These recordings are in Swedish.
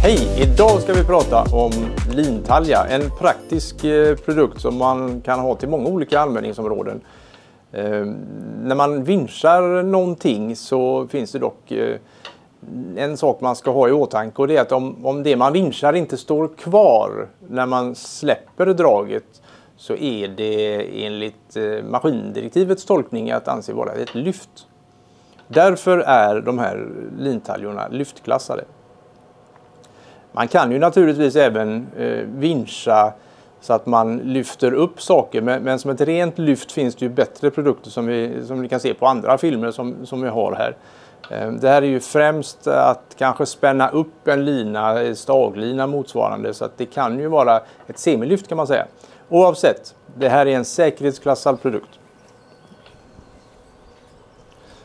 Hej! Idag ska vi prata om lintalja, en praktisk produkt som man kan ha till många olika användningsområden. När man vinschar någonting så finns det dock en sak man ska ha i åtanke, och det är att om det man vinschar inte står kvar när man släpper draget, så är det enligt maskindirektivets tolkning att anse vara ett lyft. Därför är de här lintaljorna lyftklassade. Man kan ju naturligtvis även vinscha så att man lyfter upp saker, men som ett rent lyft finns det ju bättre produkter som vi kan se på andra filmer som vi har här. Det här är ju främst att kanske spänna upp en lina, staglina motsvarande, så att det kan ju vara ett semilyft kan man säga. Oavsett, det här är en säkerhetsklassad produkt.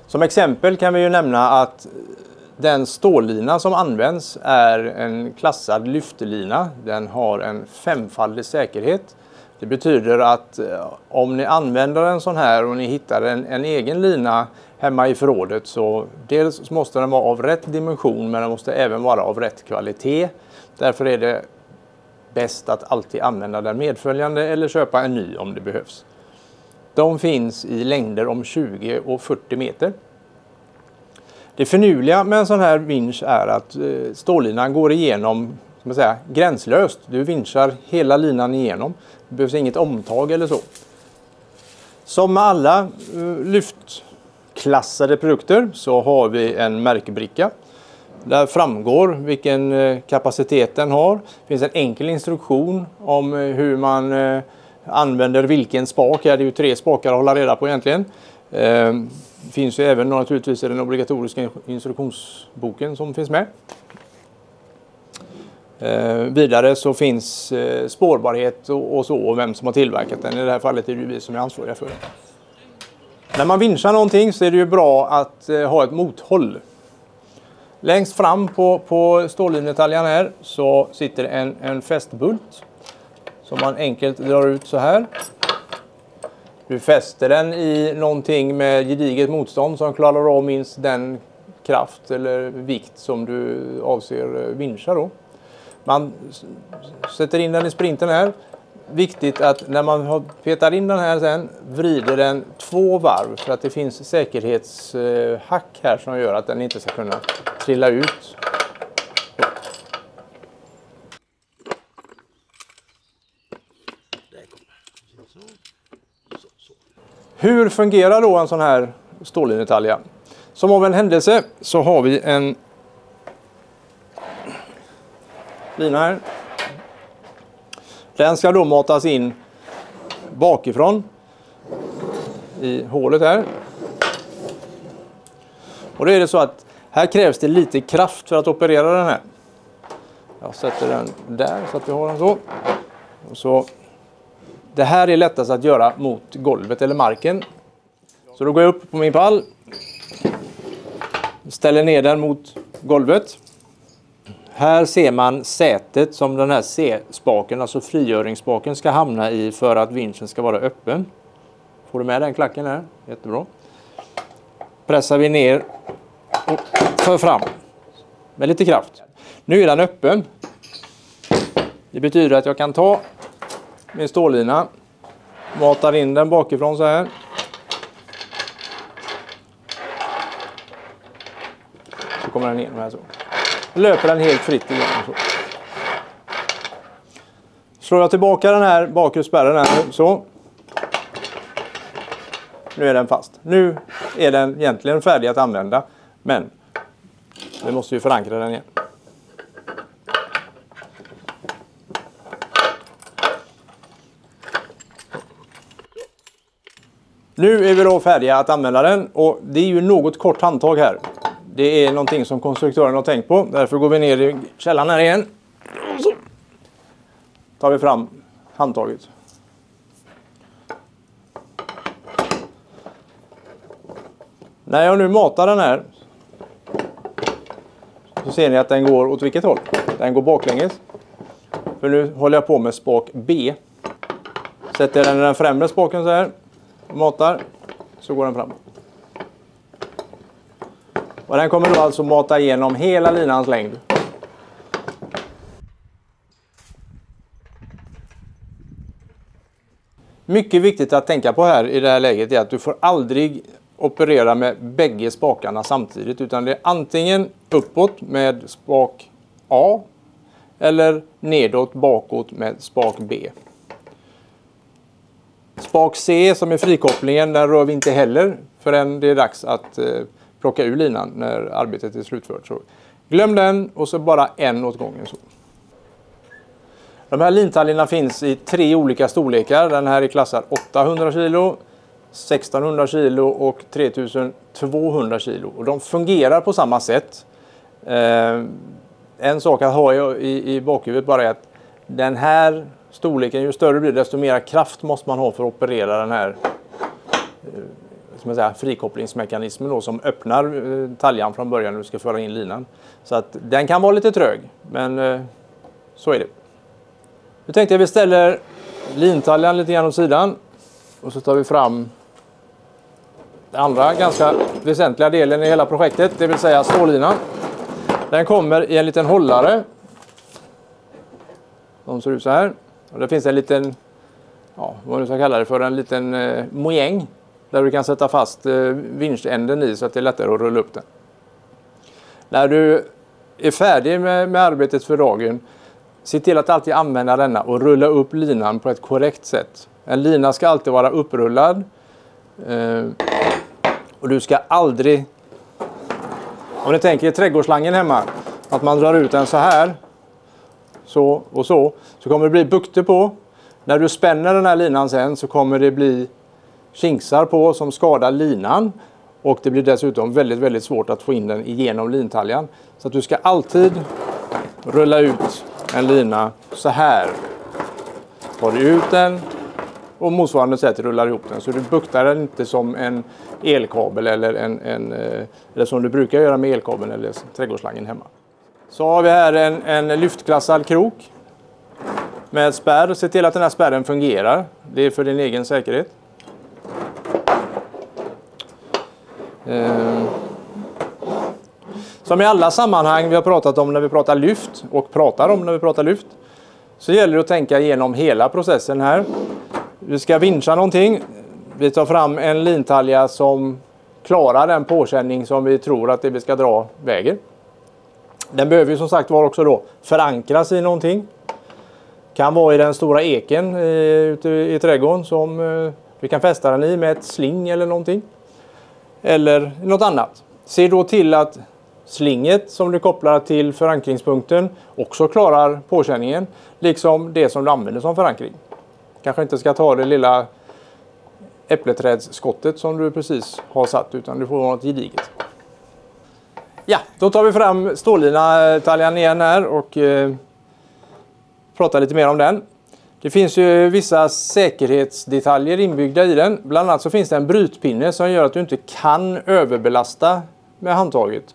Som exempel kan vi ju nämna att den stållina som används är en klassad lyftelina. Den har en 5-faldig säkerhet. Det betyder att om ni använder en sån här och ni hittar en egen lina hemma i förrådet, så dels måste den vara av rätt dimension, men den måste även vara av rätt kvalitet. Därför är det bäst att alltid använda den medföljande eller köpa en ny om det behövs. De finns i längder om 20 och 40 meter. Det finurliga med en sån här vinsch är att stållinan går igenom gränslöst. Du vinschar hela linan igenom. Det behövs inget omtag eller så. Som med alla lyftklassade produkter så har vi en märkbricka. Där framgår vilken kapacitet den har. Det finns en enkel instruktion om hur man använder vilken spak. Det är ju 3 spakar att hålla reda på egentligen. Det finns ju även naturligtvis i den obligatoriska instruktionsboken som finns med. Vidare så finns spårbarhet och så, och vem som har tillverkat den. I det här fallet är det ju vi som är ansvariga för det. När man vinschar någonting så är det ju bra att ha ett mothåll. Längst fram på stållinetaljan här så sitter en fästbult som man enkelt drar ut så här. Du fäster den i någonting med gediget motstånd som klarar av minst den kraft eller vikt som du avser vinscha då. Man sätter in den i sprinten här. Viktigt att när man petar in den här sen, vrider den 2 varv, för att det finns säkerhetshack här som gör att den inte ska kunna trilla ut. Hur fungerar då en sån här stållinetalja? Som av en händelse så har vi en lina här. Den ska då matas in bakifrån i hålet här. Och då är det så att här krävs det lite kraft för att operera den här. Jag sätter den där så att vi har den så. Och så. Det här är lättast att göra mot golvet eller marken. Så då går jag upp på min pall. Ställer ner den mot golvet. Här ser man sätet som den här C-spaken, alltså frigöringsspaken, ska hamna i för att vinschen ska vara öppen. Får du med den klacken här? Jättebra. Pressar vi ner och för fram med lite kraft. Nu är den öppen. Det betyder att jag kan ta min stållina, matar in den bakifrån så här. Så kommer den in här så. Löper den helt fritt igen så. Slår jag tillbaka den här bakre spärren här så. Nu är den fast. Nu är den egentligen färdig att använda, men vi måste ju förankra den igen. Nu är vi då färdiga att använda den, och det är ju något kort handtag här. Det är någonting som konstruktören har tänkt på. Därför går vi ner i källan här igen. Och så tar vi fram handtaget. När jag nu matar den här så ser ni att den går åt vilket håll? Den går baklänges. För nu håller jag på med spak B. Sätter den i den främre spaken så här. Matar, så går den fram. Och den kommer då alltså mata igenom hela linans längd. Mycket viktigt att tänka på här i det här läget är att du får aldrig operera med bägge spakarna samtidigt, utan det är antingen uppåt med spak A eller nedåt bakåt med spak B. Spak C som är frikopplingen, den rör vi inte heller förrän det är dags att plocka ur linan när arbetet är slutfört. Så glöm den och så bara en åt gången. Så. De här lintaljerna finns i 3 olika storlekar. Den här är klassad 800 kg, 1600 kg och 3200 kg. Och de fungerar på samma sätt. En sak att ha i bakhuvudet bara är att den här storleken, ju större blir det, desto mer kraft måste man ha för att operera den här frikopplingsmekanismen då, som öppnar taljan från början när du ska föra in linan. Så att den kan vara lite trög, men så är det. Nu tänkte jag att vi ställer lintaljan lite grann åt sidan och så tar vi fram den andra ganska väsentliga delen i hela projektet, det vill säga stållinan. Den kommer i en liten hållare som ser ut så här. Och det finns en liten, vad du ska kalla det för, en liten mojäng där du kan sätta fast vinschänden i så att det är lättare att rulla upp den. När du är färdig med arbetet för dagen, se till att alltid använda denna och rulla upp linan på ett korrekt sätt. En lina ska alltid vara upprullad och du ska aldrig, om ni tänker i trädgårdsslangen hemma, att man drar ut den så här, så kommer det bli bukter på. När du spänner den här linan sen så kommer det bli kinksar på som skadar linan. Och det blir dessutom väldigt, väldigt svårt att få in den igenom lintaljan. Så att du ska alltid rulla ut en lina så här. Tar du ut den och motsvarande sätt rullar ihop den. Så du buktar den inte som en elkabel eller som du brukar göra med elkabeln eller trädgårdsslangen hemma. Så har vi här en lyftklassad krok med spärr. Se till att den här spärren fungerar. Det är för din egen säkerhet. Som i alla sammanhang vi har pratat om när vi pratar lyft och pratar om när vi pratar lyft, så gäller det att tänka igenom hela processen här. Vi ska vinscha någonting. Vi tar fram en lintalja som klarar den påkänning som vi tror att det vi ska dra väger. Den behöver ju som sagt var också då förankras i någonting. Kan vara i den stora eken ute i trädgården som vi kan fästa den i med ett sling eller någonting. Eller något annat. Se då till att slinget som du kopplar till förankringspunkten också klarar påkänningen. Liksom det som du använder som förankring. Kanske inte ska ta det lilla äppleträdsskottet som du precis har satt, utan du får något gediget. Ja, då tar vi fram stållinetaljan igen här och pratar lite mer om den. Det finns ju vissa säkerhetsdetaljer inbyggda i den. Bland annat så finns det en brytpinne som gör att du inte kan överbelasta med handtaget.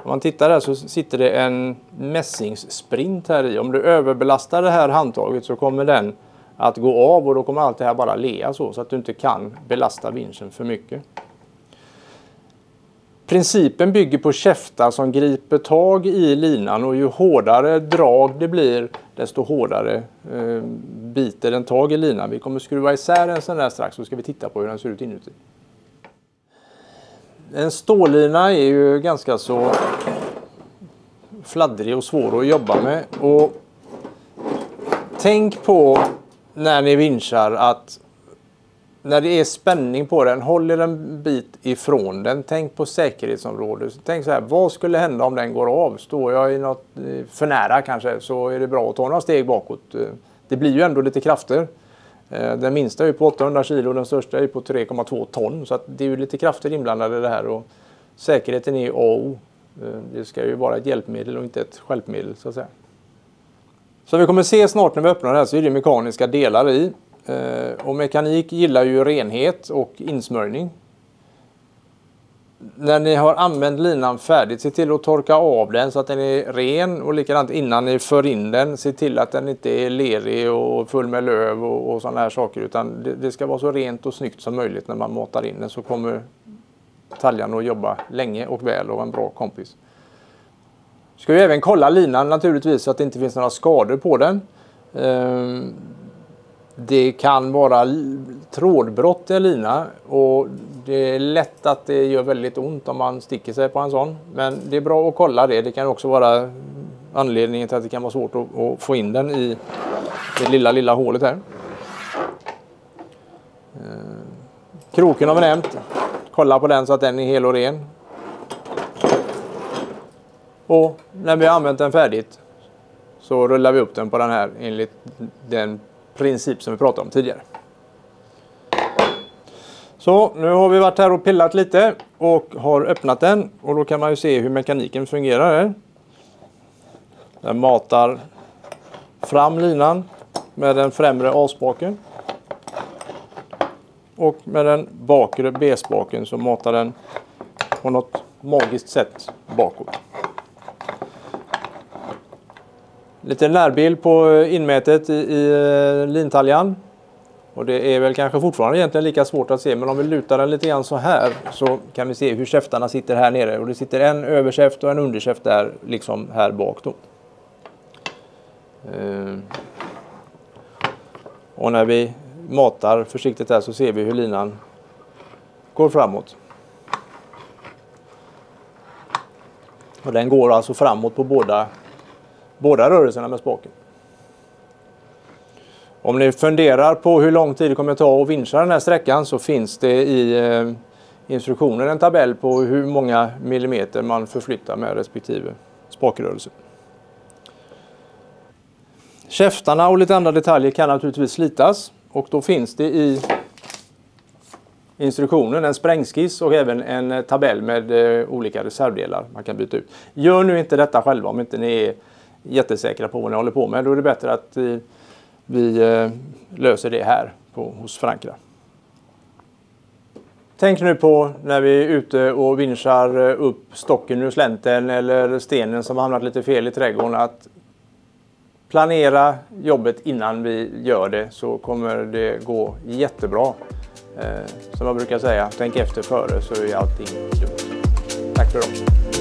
Om man tittar där så sitter det en mässingssprint här i. Om du överbelastar det här handtaget så kommer den att gå av och då kommer allt det här bara lea så att du inte kan belasta vinschen för mycket. Principen bygger på käftar som griper tag i linan och ju hårdare drag det blir desto hårdare biter den tag i linan. Vi kommer skruva isär en sån där strax så ska vi titta på hur den ser ut inuti. En stållina är ju ganska så fladdrig och svår att jobba med. Och tänk på när ni vinschar att när det är spänning på den, håll er en bit ifrån den. Tänk på säkerhetsområdet. Tänk så här, vad skulle hända om den går av? Står jag i något för nära kanske så är det bra att ta några steg bakåt. Det blir ju ändå lite krafter. Den minsta är ju på 800 kilo och den största är på 3,2 ton. Så att det är ju lite krafter inblandade i det här. Och säkerheten är A och O. Det ska ju vara ett hjälpmedel och inte ett stjälpmedel så att säga. Så vi kommer se snart när vi öppnar det här så är det mekaniska delar i. Och mekanik gillar ju renhet och insmörjning. När ni har använt linan färdigt, se till att torka av den så att den är ren och likadant innan ni för in den. Se till att den inte är lerig och full med löv och sådana här saker utan det ska vara så rent och snyggt som möjligt när man matar in den så kommer taljan att jobba länge och väl och vara en bra kompis. Ska vi även kolla linan naturligtvis så att det inte finns några skador på den. Det kan vara trådbrott i lina och det är lätt att det gör väldigt ont om man sticker sig på en sån. Men det är bra att kolla det. Det kan också vara anledningen till att det kan vara svårt att få in den i det lilla hålet här. Kroken har vi nämnt. Kolla på den så att den är hel och ren. Och när vi har använt den färdigt så rullar vi upp den på den här enligt den princip som vi pratade om tidigare. Så nu har vi varit här och pillat lite och har öppnat den och då kan man ju se hur mekaniken fungerar här. Den matar fram linan med den främre A-spaken och med den bakre B-spaken så matar den på något magiskt sätt bakåt. Lite närbild på inmätet i lintaljan. Och det är väl kanske fortfarande egentligen lika svårt att se. Men om vi lutar den lite grann så här så kan vi se hur käftarna sitter här nere. Och det sitter en överkäft och en underkäft där liksom här bak då. Och när vi matar försiktigt här så ser vi hur linan går framåt. Och den går alltså framåt på båda rörelserna med spaken. Om ni funderar på hur lång tid det kommer att ta att vinscha den här sträckan så finns det i instruktionen en tabell på hur många millimeter man förflyttar med respektive spakrörelse. Käftarna och lite andra detaljer kan naturligtvis slitas och då finns det i instruktionen en sprängskiss och även en tabell med olika reservdelar man kan byta ut. Gör nu inte detta själva om inte ni är jättesäkra på vad ni håller på med. Då är det bättre att vi löser det här hos Frankra. Tänk nu på när vi är ute och vinschar upp stocken ur slänten eller stenen som har hamnat lite fel i trädgården att planera jobbet innan vi gör det så kommer det gå jättebra. Som jag brukar säga, tänk efter före så är allting dumt. Tack för idag.